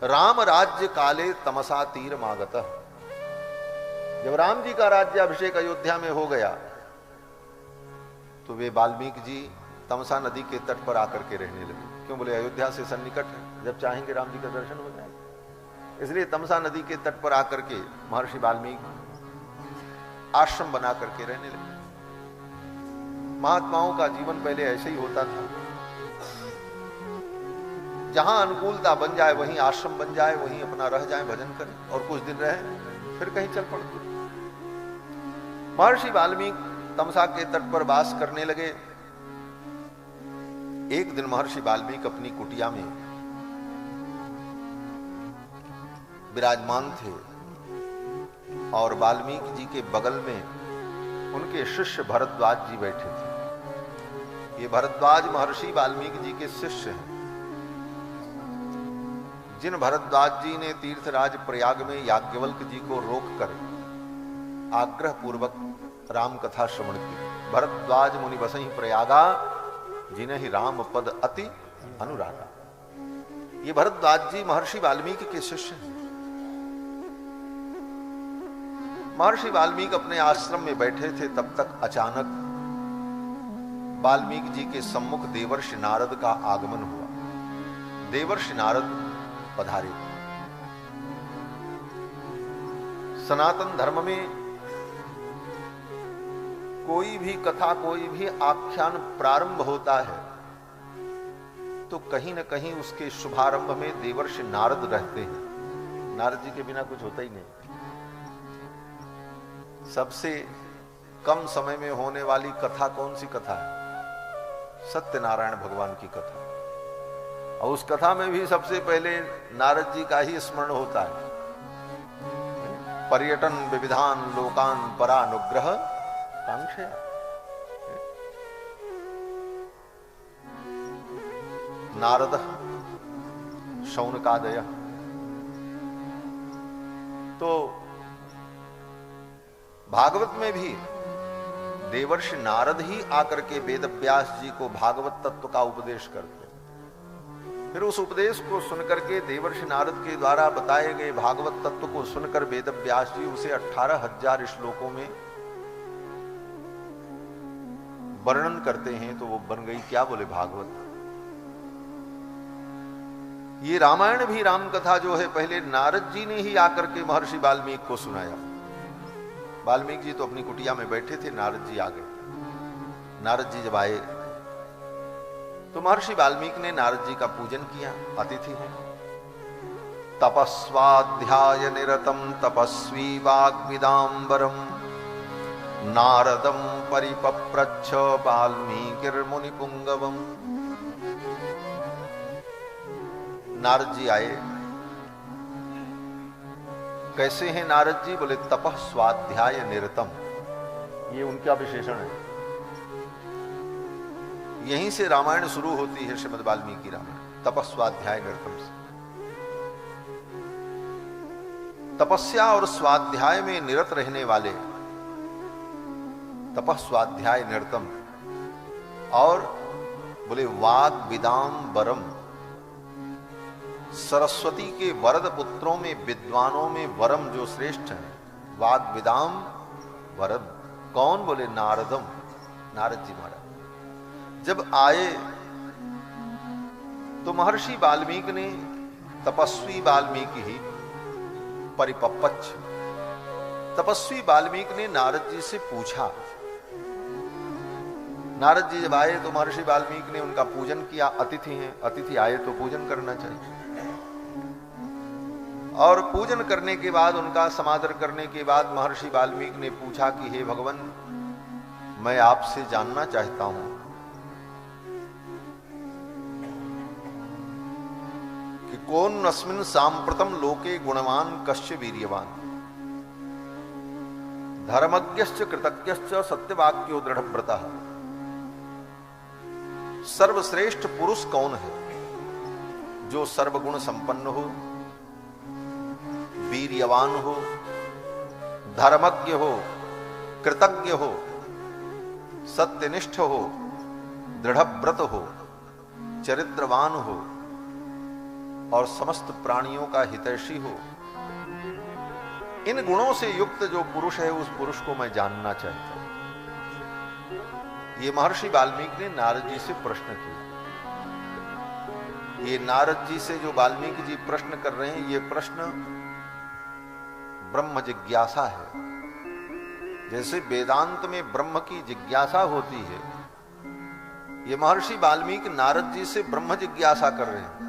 राम राज्य काले तमसा तीर मागत। जब राम जी का राज्याभिषेक अयोध्या में हो गया तो वे वाल्मीकि जी तमसा नदी के तट पर आकर के रहने लगे। क्यों? बोले अयोध्या से सन्निकट है, जब चाहेंगे राम जी का दर्शन हो जाएगा। इसलिए तमसा नदी के तट पर आकर के महर्षि वाल्मीकि आश्रम बना करके रहने लगे। महात्माओं का जीवन पहले ऐसे ही होता था, जहां अनुकूलता बन जाए वहीं आश्रम बन जाए, वहीं अपना रह जाए, भजन करें और कुछ दिन रहे फिर कहीं चल पड़ते। महर्षि वाल्मीकि तमसा के तट पर वास करने लगे। एक दिन महर्षि वाल्मीकि अपनी कुटिया में विराजमान थे और वाल्मीकि जी के बगल में उनके शिष्य भरद्वाज जी बैठे थे। ये भरद्वाज महर्षि वाल्मीकि जी के शिष्य हैं, जिन भरद्वाज जी ने तीर्थराज प्रयाग में याज्ञवल्क्य जी को रोककर आग्रह पूर्वक राम कथा श्रवण की। भरद्वाज मुनि बसहि प्रयागा, जिन्हि राम पद अति अनुरागा। ये भरद्वाज जी महर्षि वाल्मीकि के शिष्य हैं। महर्षि वाल्मीकि अपने आश्रम में बैठे थे, तब तक अचानक वाल्मीकि जी के सम्मुख देवर्षि नारद का आगमन हुआ। देवर्षि नारद पधारे। सनातन धर्म में कोई भी कथा, कोई भी आख्यान प्रारंभ होता है तो कहीं न कहीं उसके शुभारंभ में देवर्षि नारद रहते हैं। नारद जी के बिना कुछ होता ही नहीं। सबसे कम समय में होने वाली कथा कौन सी कथा है? सत्यनारायण भगवान की कथा। और उस कथा में भी सबसे पहले नारद जी का ही स्मरण होता है। पर्यटन विविधान लोकान परानुग्रह कांक्षया। नारद शौनकादय। तो भागवत में भी देवर्षि नारद ही आकर के वेद व्यास जी को भागवत तत्व का उपदेश करते। फिर उस उपदेश को सुनकर के देवर्षि नारद के द्वारा बताए गए भागवत तत्व को सुनकर वेद व्यास जी उसे 18,000 श्लोकों में वर्णन करते हैं। तो वो बन गई क्या? बोले भागवत। ये रामायण भी राम कथा जो है पहले नारद जी ने ही आकर के महर्षि वाल्मीकि को सुनाया। वाल्मीकि जी तो अपनी कुटिया में बैठे थे, नारद जी आ गए। नारद जी जब आए तो महर्षि वाल्मीकि ने नारद जी का पूजन किया। अतिथि हैं। तपस्वाध्याय निरतम तपस्वी वाग्विदाम्बरम नारदम परिपप्रच्छ वाल्मीकिर्मुनि पुंगवम। नारद जी आए। कैसे हैं नारद जी? बोले तपः स्वाध्याय निरतम। ये उनका विशेषण है। यहीं से रामायण शुरू होती है, श्रीमद् वाल्मीकि रामायण तपः स्वाध्याय निरतम से। तपस्या और स्वाध्याय में निरत रहने वाले तपः स्वाध्याय निरतम। और बोले वाग विदाम्बरम। सरस्वती के वरद पुत्रों में, विद्वानों में वरम जो श्रेष्ठ है, वाग विदाम वरद। कौन? बोले नारदम, नारद जी महाराज। जब आए तो महर्षि वाल्मीकि ने, तपस्वी वाल्मीकि ही परिपपच्छ, तपस्वी वाल्मीकि ने नारद जी से पूछा। नारद जी जब आए तो महर्षि वाल्मीकि ने उनका पूजन किया। अतिथि हैं, अतिथि आए तो पूजन करना चाहिए। और पूजन करने के बाद, उनका समादर करने के बाद महर्षि वाल्मीकि ने पूछा कि हे भगवान, मैं आपसे जानना चाहता हूं कि कौन अस्मिन् सांप्रतम लोके गुणवान कश्य वीर्यवान धर्मज्ञश्च कृतज्ञश्च सत्यवाक्यो दृढ़व्रतः। सर्वश्रेष्ठ पुरुष कौन है? जो सर्वगुण संपन्न हो, वीर्यवान हो, धर्मज्ञ हो, कृतज्ञ हो, सत्यनिष्ठ हो, दृढ़व्रत हो, चरित्रवान हो, और समस्त प्राणियों का हितैषी हो, इन गुणों से युक्त जो पुरुष है, उस पुरुष को मैं जानना चाहता हूं। ये महर्षि वाल्मीकि ने नारद जी से प्रश्न किया। ये नारद जी से जो वाल्मीकि जी प्रश्न कर रहे हैं, ये प्रश्न ब्रह्म जिज्ञासा है। जैसे वेदांत में ब्रह्म की जिज्ञासा होती है, ये महर्षि वाल्मीकि नारद जी से ब्रह्म जिज्ञासा कर रहे हैं।